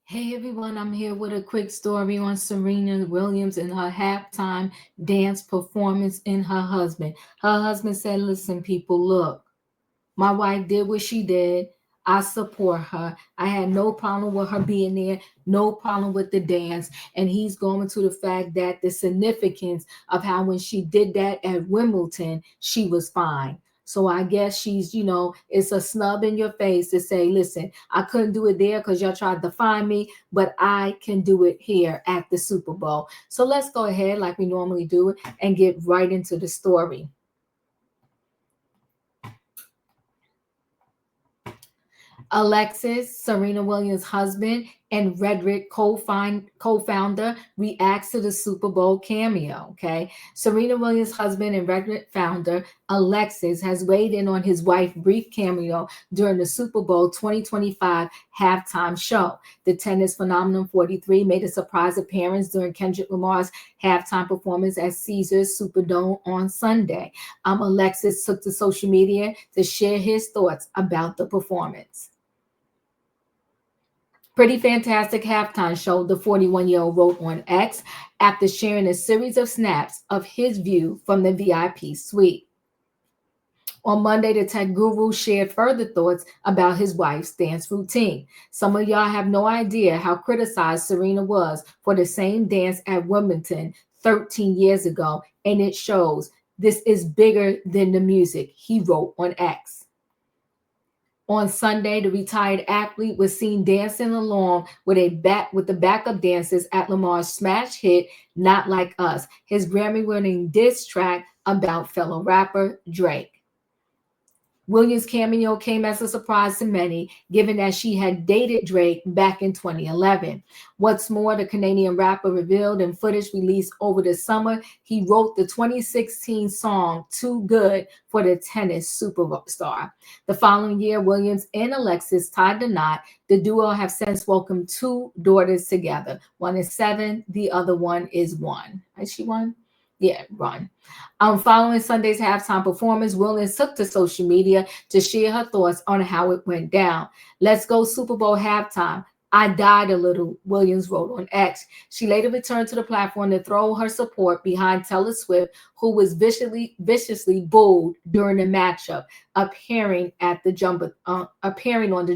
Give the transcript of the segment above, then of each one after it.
Hey everyone, I'm here with a quick story on Serena Williams and her halftime dance performance in her husband. Her husband said, "Listen, people, look, my wife did what she did. I support her. I had no problem with her being there, no problem with the dance." And he's going to the fact that the significance of how when she did that at Wimbledon, she was fine. So I guess it's a snub in your face to say, listen, I couldn't do it there because y'all tried to find me, but I can do it here at the Super Bowl. So let's go ahead, like we normally do, and get right into the story. Alexis, Serena Williams' husband, and Redrick co-founder reacts to the Super Bowl cameo. Okay, Serena Williams' husband and Redrick founder Alexis has weighed in on his wife's brief cameo during the Super Bowl 2025 halftime show. The tennis phenomenon 43 made a surprise appearance during Kendrick Lamar's halftime performance at Caesars Superdome on Sunday. Alexis took to social media to share his thoughts about the performance. Pretty fantastic halftime show, the 41-year-old wrote on X after sharing a series of snaps of his view from the VIP suite. On Monday, the tech guru shared further thoughts about his wife's dance routine. Some of y'all have no idea how criticized Serena was for the same dance at Wimbledon 13 years ago, and it shows. This is bigger than the music, he wrote on X. On Sunday, the retired athlete was seen dancing along with the backup dancers at Lamar's smash hit "Not Like Us," his Grammy-winning diss track about fellow rapper Drake. Williams' cameo came as a surprise to many, given that she had dated Drake back in 2011. What's more, the Canadian rapper revealed in footage released over the summer, he wrote the 2016 song "Too Good" for the tennis superstar. The following year, Williams and Alexis tied the knot. The duo have since welcomed two daughters together. One is 7, the other one is 1. Is she 1? Yeah, run. Following Sunday's halftime performance, Williams took to social media to share her thoughts on how it went down. "Let's go Super Bowl halftime. I died a little," Williams wrote on X. She later returned to the platform to throw her support behind Taylor Swift, who was viciously booed during the matchup, appearing on the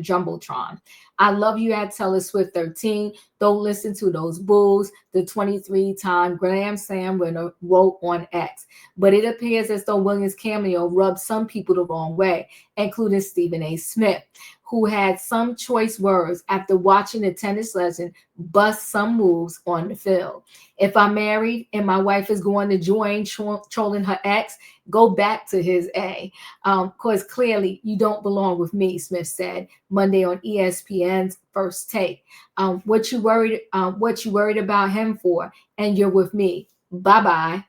Jumbotron. "I love you at Taylor Swift 13. Don't listen to those bulls," the 23-time Grand Slam winner wrote on X. But it appears as though Williams' cameo rubbed some people the wrong way, including Stephen A. Smith, who had some choice words after watching the tennis legend bust some moves on the field. "If I'm married and my wife is going to join trolling her ex, go back to his A. Because clearly you don't belong with me," Smith said Monday on ESPN's First Take. What you worried about him for? And you're with me. Bye-bye."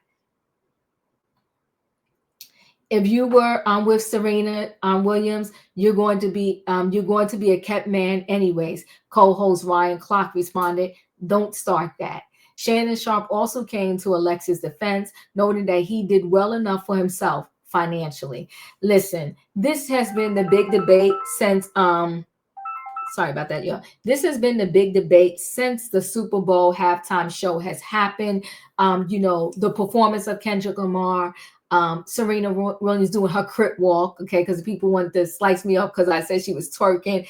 If you were with Serena Williams, you're going to be a kept man anyways. Co-host Ryan Clark responded, "Don't start that." Shannon Sharp also came to Alexis' defense, noting that he did well enough for himself financially. Listen, this has been the big debate since sorry about that, y'all. This has been the big debate since the Super Bowl halftime show has happened. The performance of Kendrick Lamar, Serena Williams doing her Crip Walk, okay, because people want to slice me up because I said she was twerking,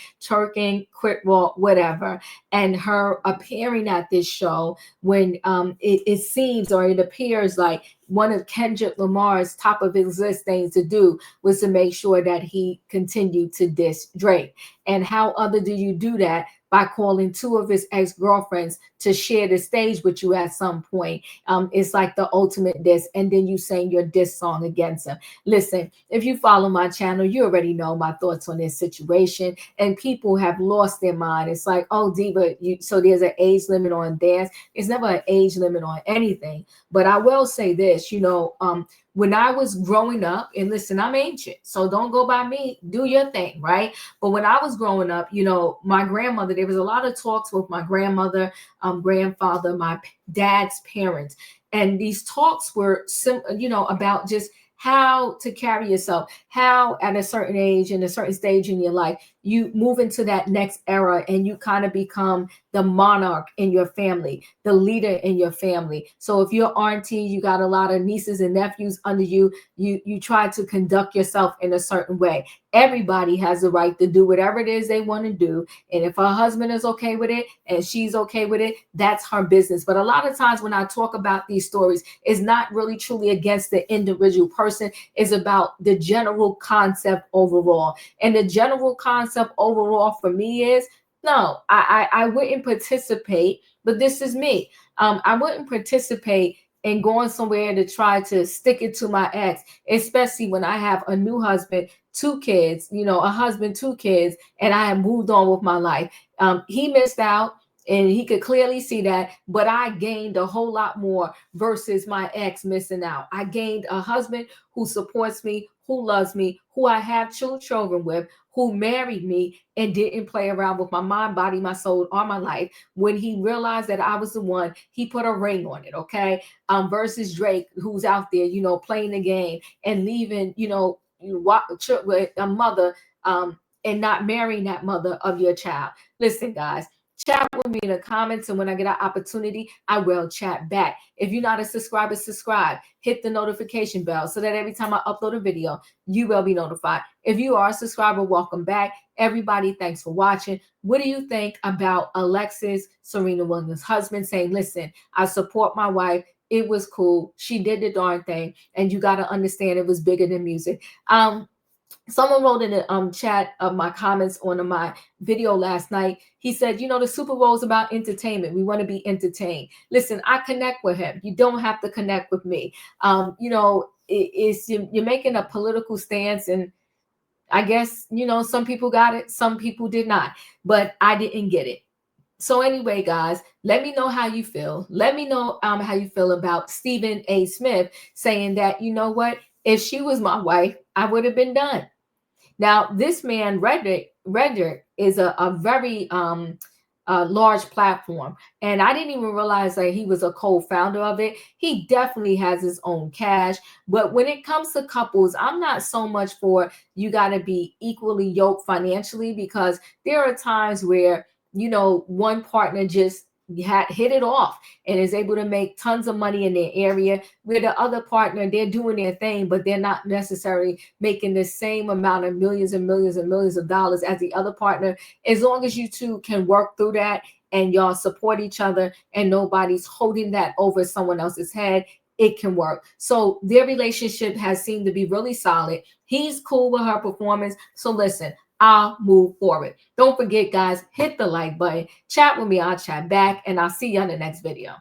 Crip Walk, whatever, and her appearing at this show when it seems or it appears like one of Kendrick Lamar's top of his list things to do was to make sure that he continued to diss Drake. And how other do you do that? By calling two of his ex-girlfriends to share the stage with you at some point. It's like the ultimate diss, and then you sing your diss song against him. Listen, if you follow my channel, you already know my thoughts on this situation, and people have lost their mind. It's like, oh, Diva, so there's an age limit on dance. There's never an age limit on anything. But I will say this, when I was growing up, and listen, I'm ancient, so don't go by me, do your thing, right? But when I was growing up, my grandmother, there was a lot of talks with my grandmother, grandfather, my dad's parents. And these talks were, about just how to carry yourself, how at a certain age and a certain stage in your life, you move into that next era and you kind of become the monarch in your family, the leader in your family. So if you're auntie, you got a lot of nieces and nephews under you, you try to conduct yourself in a certain way. Everybody has the right to do whatever it is they want to do. And if her husband is okay with it and she's okay with it, that's her business. But a lot of times when I talk about these stories, it's not really truly against the individual person. It's about the general concept overall. And the general concept overall for me is, no, I wouldn't participate, but this is me. I wouldn't participate in going somewhere to try to stick it to my ex, especially when I have a new husband, two kids, a husband, two kids, and I have moved on with my life. He missed out and he could clearly see that, but I gained a whole lot more versus my ex missing out. I gained a husband who supports me, who loves me, who I have two children with, who married me and didn't play around with my mind, body, my soul, or my life. When he realized that I was the one, he put a ring on it, okay? Versus Drake, who's out there, playing the game and leaving, with a mother and not marrying that mother of your child. Listen, guys, chat with me in the comments, and when I get an opportunity, I will chat back. If you're not a subscriber, subscribe. Hit the notification bell so that every time I upload a video, you will be notified. If you are a subscriber, welcome back. Everybody, thanks for watching. What do you think about Alexis, Serena Williams' husband, saying, listen, I support my wife. It was cool. She did the darn thing. And you got to understand it was bigger than music. Someone wrote in the chat of my comments on my video last night. He said, the Super Bowl is about entertainment. We want to be entertained. Listen, I connect with him. You don't have to connect with me. You're making a political stance, and I guess, some people got it, some people did not, but I didn't get it. So anyway, guys, let me know how you feel. Let me know how you feel about Stephen A. Smith saying that, you know what, if she was my wife, I would have been done. Now, this man, Reddit is a very large platform. And I didn't even realize that he was a co-founder of it. He definitely has his own cash. But when it comes to couples, I'm not so much for you got to be equally yoked financially, because there are times where, one partner just hit it off and is able to make tons of money in their area, where the other partner, they're doing their thing, but they're not necessarily making the same amount of millions and millions and millions of dollars as the other partner. As long as you two can work through that and y'all support each other and nobody's holding that over someone else's head, it can work. So their relationship has seemed to be really solid. He's cool with her performance. So listen, I'll move forward. Don't forget, guys, hit the like button. Chat with me. I'll chat back, and I'll see you on the next video.